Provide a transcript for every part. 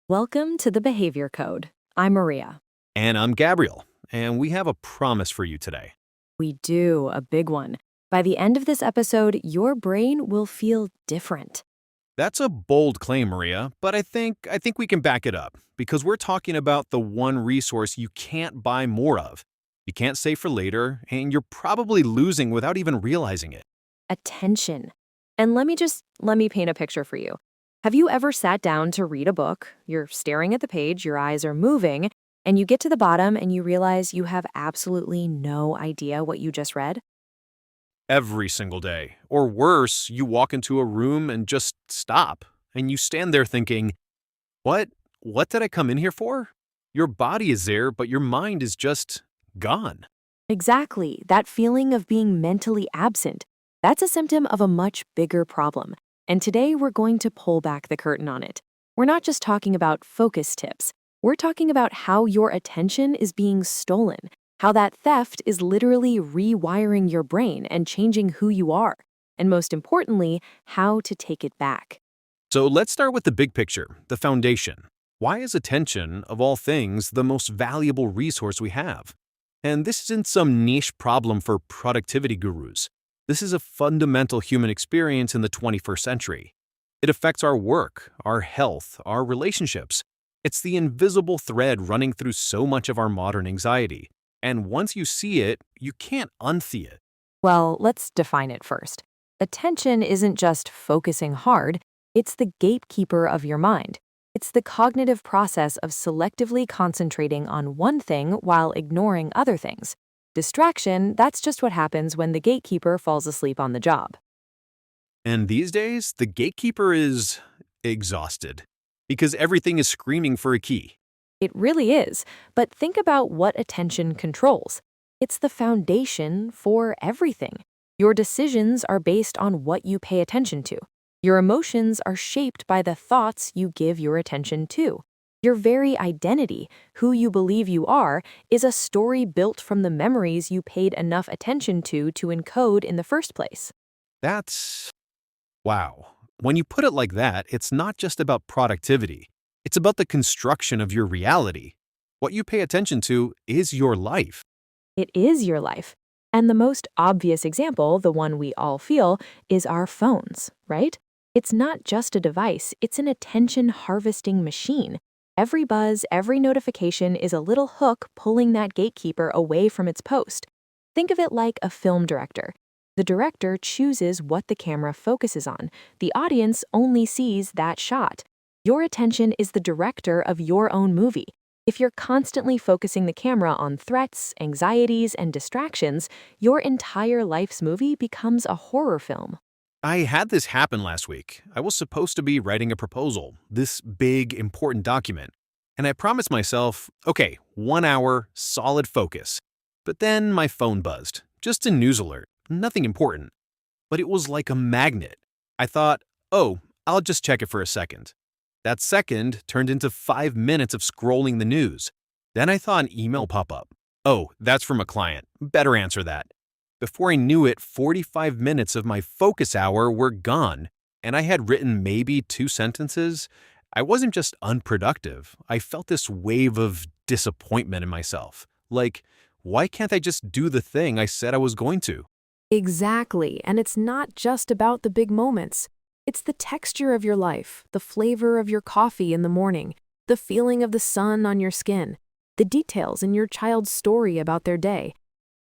Welcome to the Behavior Code. I'm Maria. And I'm Gabriel, and we have a promise for you today. We do a big one. By the end of this episode, your brain will feel different. That's a bold claim, Maria, but I think we can back it up because we're talking about the one resource you can't buy more of. You can't save for later, and you're probably losing without even realizing it. Attention. And let me paint a picture for you. Have you ever sat down to read a book? You're staring at the page, your eyes are moving, and you get to the bottom and you realize you have absolutely no idea what you just read? Every single day. Or worse, you walk into a room and just stop, and you stand there thinking, What? What did I come in here for? Your body is there, but your mind is just gone. Exactly. That feeling of being mentally absent. That's a symptom of a much bigger problem. And today we're going to pull back the curtain on it. We're not just talking about focus tips. We're talking about how your attention is being stolen, how that theft is literally rewiring your brain and changing who you are, and most importantly, how to take it back. So let's start with the big picture, the foundation. Why is attention, of all things, the most valuable resource we have? And this isn't some niche problem for productivity gurus. This is a fundamental human experience in the 21st century. It affects our work, our health, our relationships. It's the invisible thread running through so much of our modern anxiety. And once you see it, you can't unsee it. Well, let's define it first. Attention isn't just focusing hard, it's the gatekeeper of your mind. It's the cognitive process of selectively concentrating on one thing while ignoring other things. Distraction, that's just what happens when the gatekeeper falls asleep on the job. And these days, the gatekeeper is exhausted because everything is screaming for a key. It really is, but think about what attention controls. It's the foundation for everything. Your decisions are based on what you pay attention to. Your emotions are shaped by the thoughts you give your attention to. Your very identity, who you believe you are, is a story built from the memories you paid enough attention to encode in the first place. That's wow. When you put it like that, it's not just about productivity. It's about the construction of your reality. What you pay attention to is your life. It is your life. And the most obvious example, the one we all feel, is our phones, right? It's not just a device, it's an attention harvesting machine. Every buzz, every notification is a little hook pulling that gatekeeper away from its post. Think of it like a film director. The director chooses what the camera focuses on. The audience only sees that shot. Your attention is the director of your own movie. If you're constantly focusing the camera on threats, anxieties, and distractions, your entire life's movie becomes a horror film. I had this happen last week. I was supposed to be writing a proposal, this big, important document. And I promised myself, okay, 1 hour, solid focus. But then my phone buzzed. Just a news alert, nothing important. But it was like a magnet. I thought, oh, I'll just check it for a second. That second turned into 5 minutes of scrolling the news. Then I saw an email pop up. Oh, that's from a client. Better answer that. Before I knew it, 45 minutes of my focus hour were gone, and I had written maybe 2 sentences. I wasn't just unproductive. I felt this wave of disappointment in myself. Like, why can't I just do the thing I said I was going to? Exactly, and it's not just about the big moments. It's the texture of your life, the flavor of your coffee in the morning, the feeling of the sun on your skin, the details in your child's story about their day.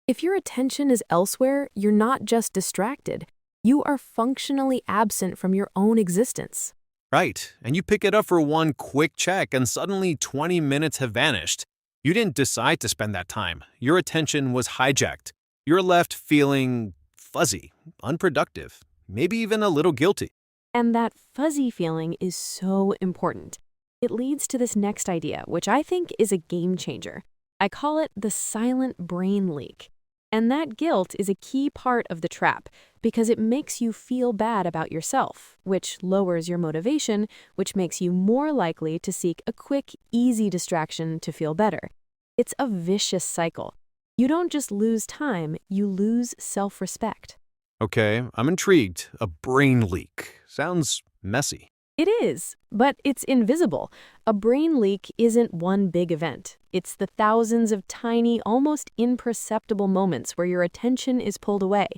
If your attention is elsewhere, you're not just distracted. You are functionally absent from your own existence. Right, and you pick it up for one quick check, and suddenly 20 minutes have vanished. You didn't decide to spend that time. Your attention was hijacked. You're left feeling fuzzy, unproductive, maybe even a little guilty. And that fuzzy feeling is so important. It leads to this next idea, which I think is a game changer. I call it the silent brain leak. And that guilt is a key part of the trap because it makes you feel bad about yourself, which lowers your motivation, which makes you more likely to seek a quick, easy distraction to feel better. It's a vicious cycle. You don't just lose time, you lose self-respect. Okay, I'm intrigued. A brain leak. Sounds messy. It is, but it's invisible. A brain leak isn't one big event. It's the thousands of tiny, almost imperceptible moments where your attention is pulled away.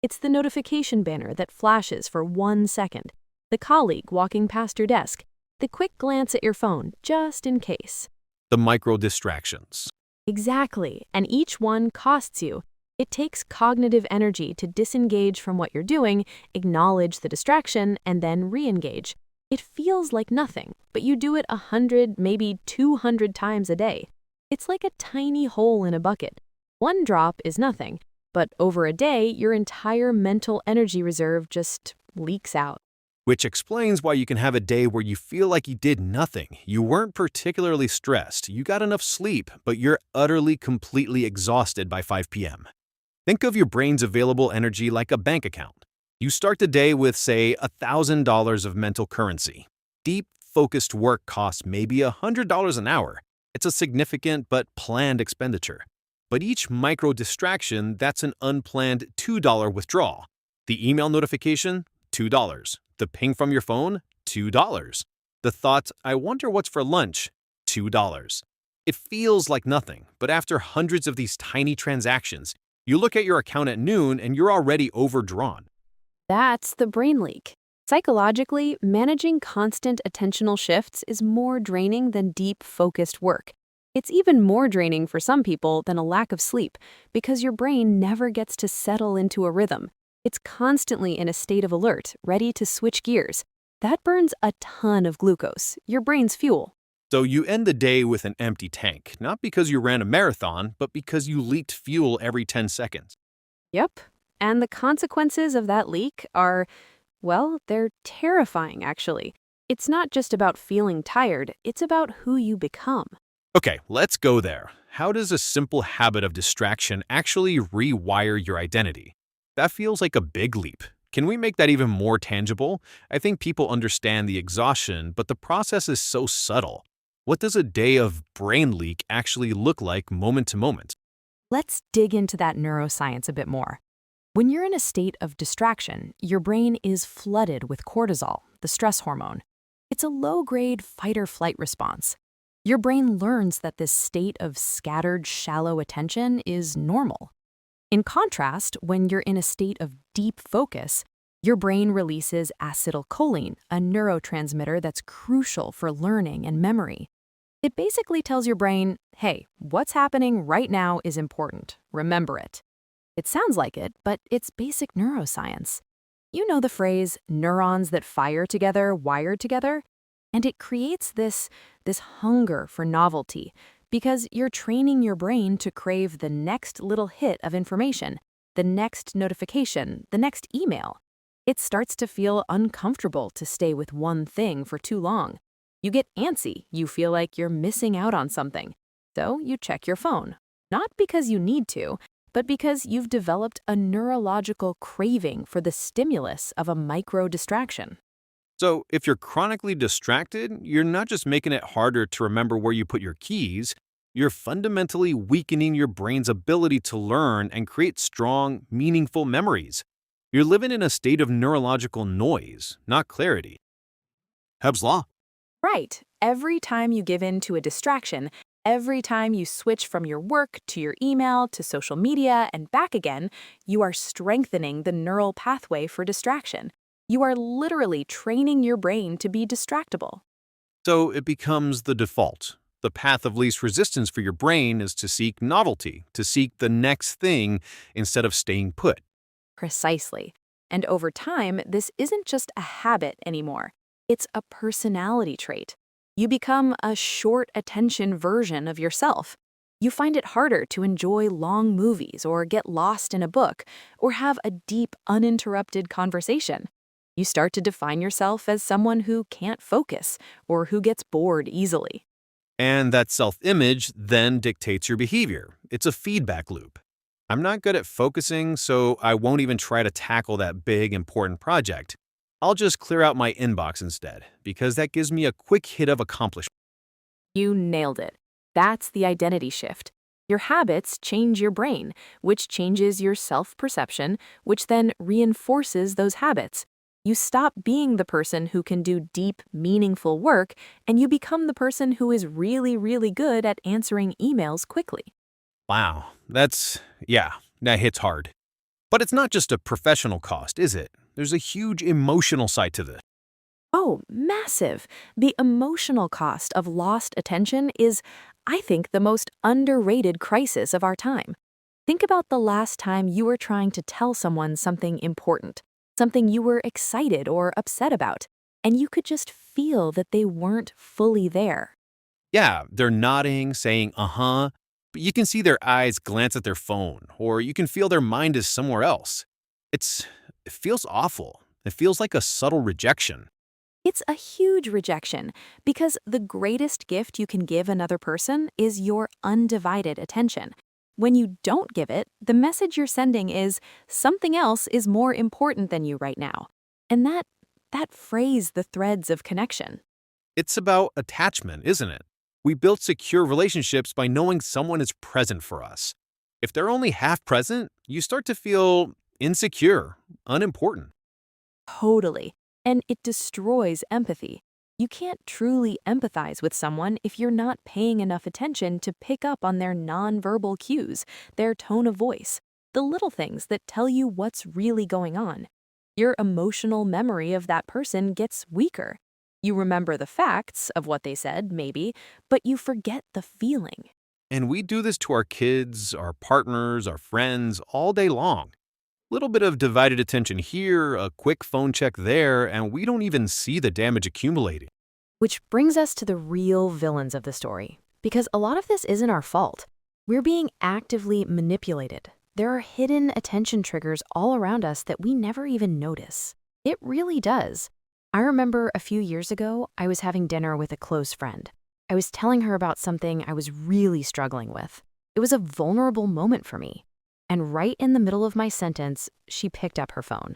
It's the notification banner that flashes for 1 second, the colleague walking past your desk, the quick glance at your phone, just in case. The micro distractions. Exactly, and each one costs you. It takes cognitive energy to disengage from what you're doing, acknowledge the distraction, and then re-engage. It feels like nothing, but you do it 100, maybe 200 times a day. It's like a tiny hole in a bucket. One drop is nothing, but over a day, your entire mental energy reserve just leaks out. Which explains why you can have a day where you feel like you did nothing. You weren't particularly stressed, you got enough sleep, but you're utterly, completely exhausted by 5 p.m. Think of your brain's available energy like a bank account. You start the day with, say, $1,000 of mental currency. Deep, focused work costs maybe $100 an hour. It's a significant but planned expenditure. But each micro distraction, that's an unplanned $2 withdrawal. The email notification, $2. The ping from your phone, $2. The thought, I wonder what's for lunch, $2. It feels like nothing, but after hundreds of these tiny transactions, you look at your account at noon and you're already overdrawn. That's the brain leak. Psychologically, managing constant attentional shifts is more draining than deep, focused work. It's even more draining for some people than a lack of sleep because your brain never gets to settle into a rhythm. It's constantly in a state of alert, ready to switch gears. That burns a ton of glucose, your brain's fuel. So you end the day with an empty tank, not because you ran a marathon, but because you leaked fuel every 10 seconds. Yep. And the consequences of that leak are, well, they're terrifying, actually. It's not just about feeling tired, it's about who you become. Okay, let's go there. How does a simple habit of distraction actually rewire your identity? That feels like a big leap. Can we make that even more tangible? I think people understand the exhaustion, but the process is so subtle. What does a day of brain leak actually look like moment to moment? Let's dig into that neuroscience a bit more. When you're in a state of distraction, your brain is flooded with cortisol, the stress hormone. It's a low-grade fight-or-flight response. Your brain learns that this state of scattered, shallow attention is normal. In contrast, when you're in a state of deep focus, your brain releases acetylcholine, a neurotransmitter that's crucial for learning and memory. It basically tells your brain, hey, what's happening right now is important. Remember it. It sounds like it, but it's basic neuroscience. You know the phrase, neurons that fire together, wired together? And it creates this hunger for novelty because you're training your brain to crave the next little hit of information, the next notification, the next email. It starts to feel uncomfortable to stay with one thing for too long. You get antsy, you feel like you're missing out on something. So you check your phone, not because you need to, but because you've developed a neurological craving for the stimulus of a micro distraction. So, if you're chronically distracted, you're not just making it harder to remember where you put your keys, you're fundamentally weakening your brain's ability to learn and create strong, meaningful memories. You're living in a state of neurological noise, not clarity. Hebb's Law. Right. Every time you give in to a distraction, every time you switch from your work to your email to social media and back again, you are strengthening the neural pathway for distraction. You are literally training your brain to be distractible. So it becomes the default. The path of least resistance for your brain is to seek novelty, to seek the next thing instead of staying put. Precisely. And over time, this isn't just a habit anymore. It's a personality trait. You become a short attention version of yourself. You find it harder to enjoy long movies or get lost in a book or have a deep, uninterrupted conversation. You start to define yourself as someone who can't focus or who gets bored easily. And that self-image then dictates your behavior. It's a feedback loop. I'm not good at focusing, so I won't even try to tackle that big, important project. I'll just clear out my inbox instead, because that gives me a quick hit of accomplishment. You nailed it. That's the identity shift. Your habits change your brain, which changes your self-perception, which then reinforces those habits. You stop being the person who can do deep, meaningful work, and you become the person who is really, really good at answering emails quickly. Wow, yeah, that hits hard. But it's not just a professional cost, is it? There's a huge emotional side to this. Oh, massive. The emotional cost of lost attention is, I think, the most underrated crisis of our time. Think about the last time you were trying to tell someone something important, something you were excited or upset about, and you could just feel that they weren't fully there. Yeah, they're nodding, saying uh-huh, but you can see their eyes glance at their phone, or you can feel their mind is somewhere else. It's it feels awful. It feels like a subtle rejection. It's a huge rejection because the greatest gift you can give another person is your undivided attention. When you don't give it, the message you're sending is something else is more important than you right now. And that frays the threads of connection. It's about attachment, isn't it? We build secure relationships by knowing someone is present for us. If they're only half present, you start to feel insecure, unimportant. Totally. And it destroys empathy. You can't truly empathize with someone if you're not paying enough attention to pick up on their nonverbal cues, their tone of voice, the little things that tell you what's really going on. Your emotional memory of that person gets weaker. You remember the facts of what they said, maybe, but you forget the feeling. And we do this to our kids, our partners, our friends all day long. Little bit of divided attention here, a quick phone check there, and we don't even see the damage accumulating. Which brings us to the real villains of the story. Because a lot of this isn't our fault. We're being actively manipulated. There are hidden attention triggers all around us that we never even notice. It really does. I remember a few years ago, I was having dinner with a close friend. I was telling her about something I was really struggling with. It was a vulnerable moment for me. And right in the middle of my sentence, she picked up her phone.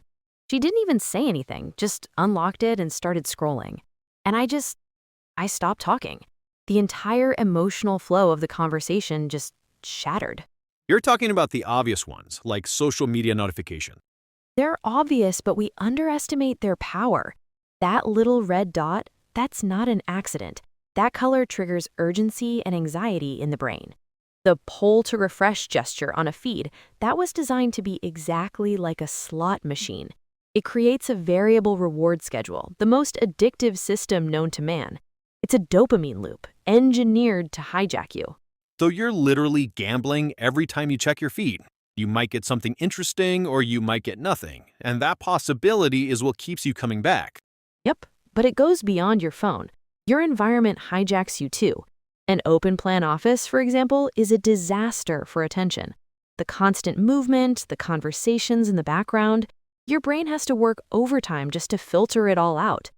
She didn't even say anything, just unlocked it and started scrolling. And I stopped talking. The entire emotional flow of the conversation just shattered. You're talking about the obvious ones, like social media notification. They're obvious, but we underestimate their power. That little red dot, that's not an accident. That color triggers urgency and anxiety in the brain. The pull to refresh gesture on a feed, that was designed to be exactly like a slot machine. It creates a variable reward schedule, the most addictive system known to man. It's a dopamine loop, engineered to hijack you. So you're literally gambling every time you check your feed. You might get something interesting or you might get nothing, and that possibility is what keeps you coming back. Yep, but it goes beyond your phone. Your environment hijacks you too. An open plan office, for example, is a disaster for attention. The constant movement, the conversations in the background, your brain has to work overtime just to filter it all out.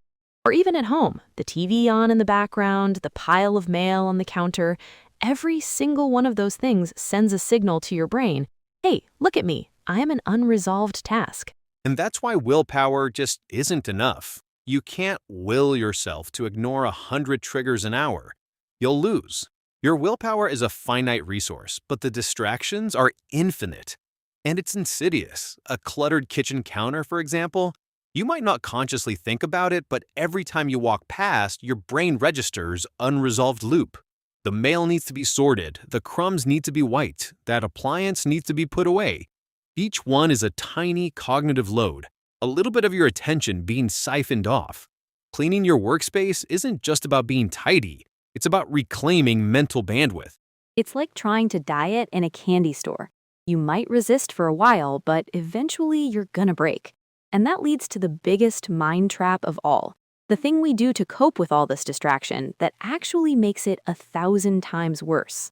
Or even at home, the TV on in the background, the pile of mail on the counter, every single one of those things sends a signal to your brain, hey, look at me, I am an unresolved task. And that's why willpower just isn't enough. You can't will yourself to ignore 100 triggers an hour. You'll lose. Your willpower is a finite resource, but the distractions are infinite. And it's insidious. A cluttered kitchen counter, for example, you might not consciously think about it, but every time you walk past, your brain registers unresolved loop. The mail needs to be sorted, the crumbs need to be wiped, that appliance needs to be put away. Each one is a tiny cognitive load, a little bit of your attention being siphoned off. Cleaning your workspace isn't just about being tidy, it's about reclaiming mental bandwidth. It's like trying to diet in a candy store. You might resist for a while, but eventually you're gonna break. And that leads to the biggest mind trap of all. The thing we do to cope with all this distraction that actually makes it 1,000 times worse.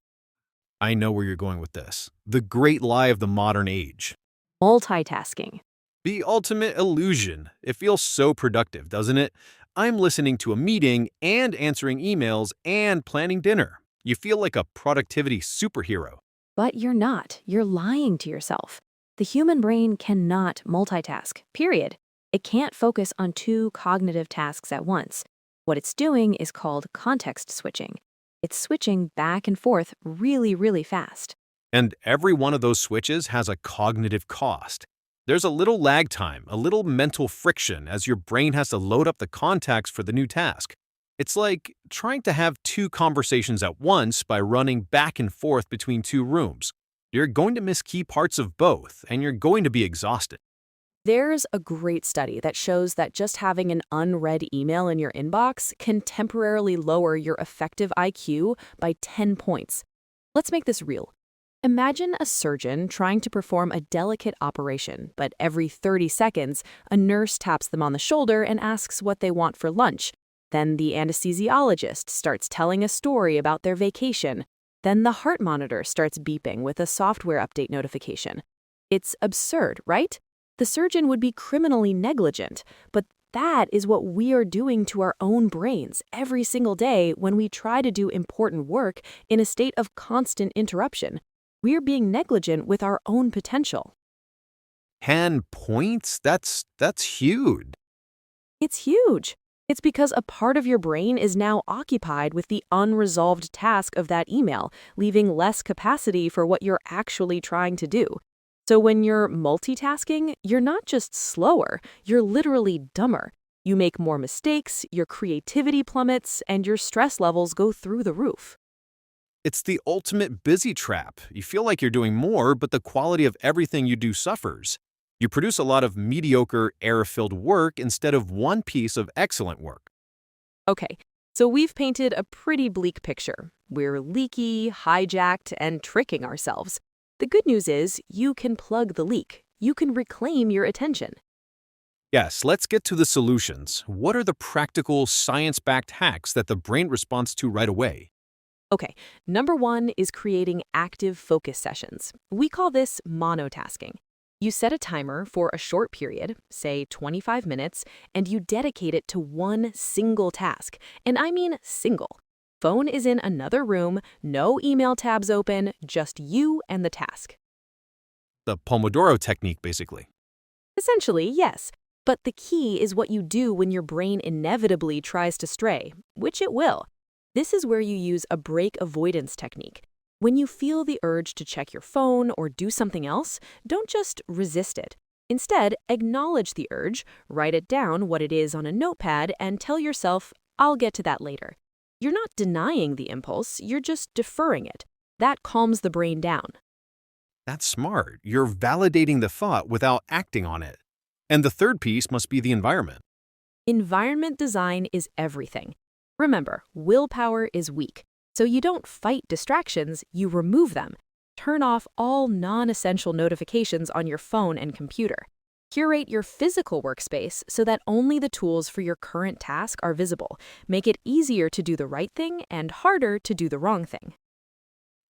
I know where you're going with this. The great lie of the modern age. Multitasking. The ultimate illusion. It feels so productive, doesn't it? I'm listening to a meeting and answering emails and planning dinner. You feel like a productivity superhero. But you're not. You're lying to yourself. The human brain cannot multitask, period. It can't focus on two cognitive tasks at once. What it's doing is called context switching. It's switching back and forth really, really fast. And every one of those switches has a cognitive cost. There's a little lag time, a little mental friction as your brain has to load up the context for the new task. It's like trying to have two conversations at once by running back and forth between two rooms. You're going to miss key parts of both, and you're going to be exhausted. There's a great study that shows that just having an unread email in your inbox can temporarily lower your effective IQ by 10 points. Let's make this real. Imagine a surgeon trying to perform a delicate operation, but every 30 seconds, a nurse taps them on the shoulder and asks what they want for lunch. Then the anesthesiologist starts telling a story about their vacation. Then the heart monitor starts beeping with a software update notification. It's absurd, right? The surgeon would be criminally negligent, but that is what we are doing to our own brains every single day when we try to do important work in a state of constant interruption. We're being negligent with our own potential. 10 points? That's huge. It's huge. It's because a part of your brain is now occupied with the unresolved task of that email, leaving less capacity for what you're actually trying to do. So when you're multitasking, you're not just slower, you're literally dumber. You make more mistakes, your creativity plummets, and your stress levels go through the roof. It's the ultimate busy trap. You feel like you're doing more, but the quality of everything you do suffers. You produce a lot of mediocre, error-filled work instead of one piece of excellent work. Okay, so we've painted a pretty bleak picture. We're leaky, hijacked, and tricking ourselves. The good news is you can plug the leak. You can reclaim your attention. Yes, let's get to the solutions. What are the practical, science-backed hacks that the brain responds to right away? Okay, number one is creating active focus sessions. We call this monotasking. You set a timer for a short period, say 25 minutes, and you dedicate it to one single task. And I mean single. Phone is in another room, no email tabs open, just you and the task. The Pomodoro technique, basically. Essentially, yes. But the key is what you do when your brain inevitably tries to stray, which it will. This is where you use a break avoidance technique. When you feel the urge to check your phone or do something else, don't just resist it. Instead, acknowledge the urge, write it down what it is on a notepad, and tell yourself, I'll get to that later. You're not denying the impulse, you're just deferring it. That calms the brain down. That's smart. You're validating the thought without acting on it. And the third piece must be the environment. Environment design is everything. Remember, willpower is weak, so you don't fight distractions, you remove them. Turn off all non-essential notifications on your phone and computer. Curate your physical workspace so that only the tools for your current task are visible. Make it easier to do the right thing and harder to do the wrong thing.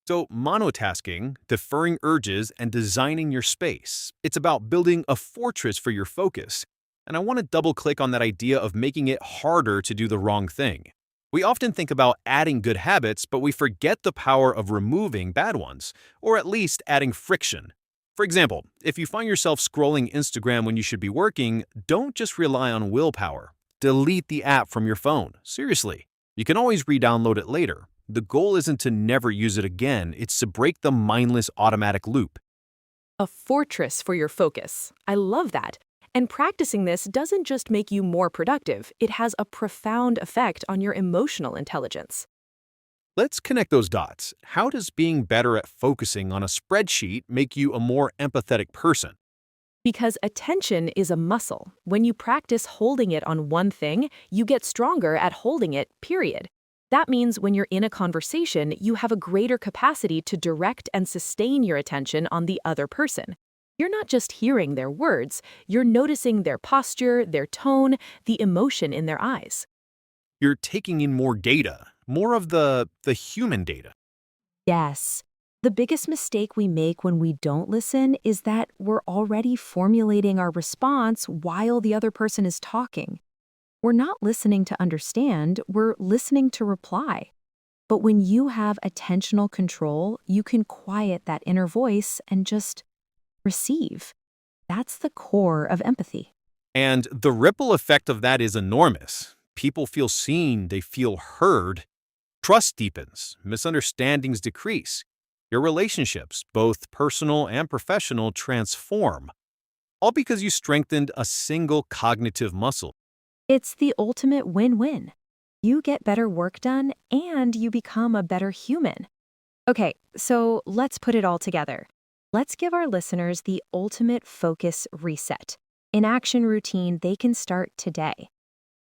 So, monotasking, deferring urges, and designing your space. It's about building a fortress for your focus. And I want to double-click on that idea of making it harder to do the wrong thing. We often think about adding good habits, but we forget the power of removing bad ones, or at least adding friction. For example, if you find yourself scrolling Instagram when you should be working, don't just rely on willpower. Delete the app from your phone. Seriously. You can always re-download it later. The goal isn't to never use it again, it's to break the mindless automatic loop. A fortress for your focus. I love that. And practicing this doesn't just make you more productive, it has a profound effect on your emotional intelligence. Let's connect those dots. How does being better at focusing on a spreadsheet make you a more empathetic person? Because attention is a muscle. When you practice holding it on one thing, you get stronger at holding it, period. That means when you're in a conversation, you have a greater capacity to direct and sustain your attention on the other person. You're not just hearing their words, you're noticing their posture, their tone, the emotion in their eyes. You're taking in more data, more of the human data. Yes. The biggest mistake we make when we don't listen is that we're already formulating our response while the other person is talking. We're not listening to understand, we're listening to reply. But when you have attentional control, you can quiet that inner voice and just receive. That's the core of empathy. And the ripple effect of that is enormous. People feel seen, they feel heard. Trust deepens, misunderstandings decrease. Your relationships, both personal and professional, transform. all because you strengthened a single cognitive muscle. It's the ultimate win-win. You get better work done and you become a better human. Okay, so let's put it all together. Let's give our listeners the ultimate focus reset, an action routine they can start today.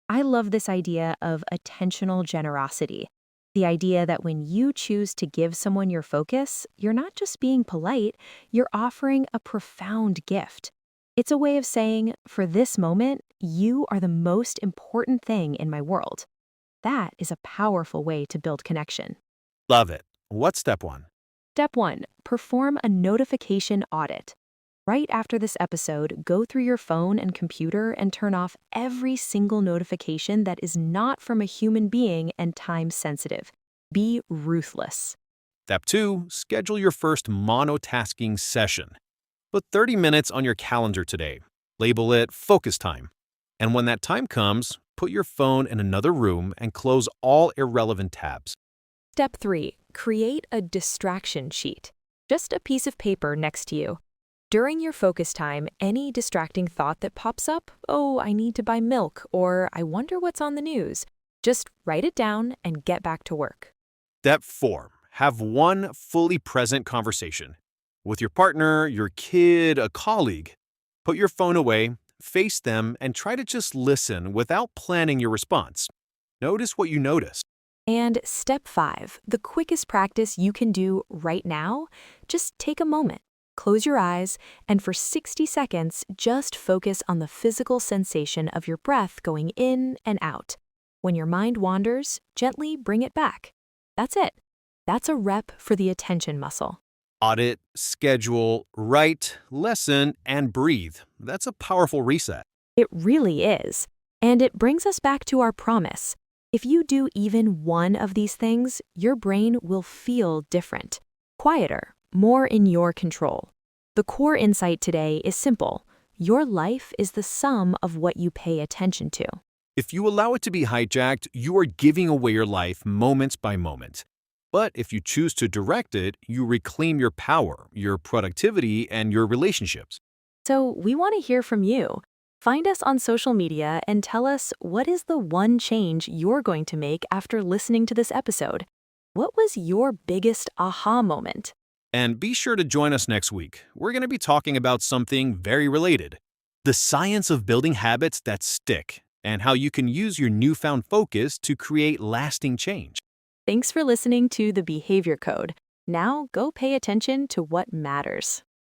I love this idea of attentional generosity. The idea that when you choose to give someone your focus, you're not just being polite, you're offering a profound gift. It's a way of saying, for this moment, you are the most important thing in my world. That is a powerful way to build connection. Love it. What's step one? Step 1. Perform a notification audit. Right after this episode, go through your phone and computer and turn off every single notification that is not from a human being and time sensitive. Be ruthless. Step two, schedule your first monotasking session. Put 30 minutes on your calendar today. Label it focus time. And when that time comes, put your phone in another room and close all irrelevant tabs. Step 3. Create a distraction sheet. Just a piece of paper next to you. During your focus time, any distracting thought that pops up, oh, I need to buy milk, or I wonder what's on the news, just write it down and get back to work. Step four, have one fully present conversation with your partner, your kid, a colleague. Put your phone away, face them, and try to just listen without planning your response. Notice what you notice. And step 5, the quickest practice you can do right now, just take a moment, close your eyes, and for 60 seconds, just focus on the physical sensation of your breath going in and out. When your mind wanders, gently bring it back. That's it. That's a rep for the attention muscle. Audit, schedule, write, lesson, and breathe. That's a powerful reset. It really is. And it brings us back to our promise. If you do even one of these things, your brain will feel different, quieter, more in your control. The core insight today is simple. Your life is the sum of what you pay attention to. If you allow it to be hijacked, you are giving away your life moment by moment. But if you choose to direct it, you reclaim your power, your productivity, and your relationships. So we want to hear from you. Find us on social media and tell us what is the one change you're going to make after listening to this episode. What was your biggest aha moment? And be sure to join us next week. We're going to be talking about something very related: the science of building habits that stick, and how you can use your newfound focus to create lasting change. Thanks for listening to The Behavior Code. Now go pay attention to what matters.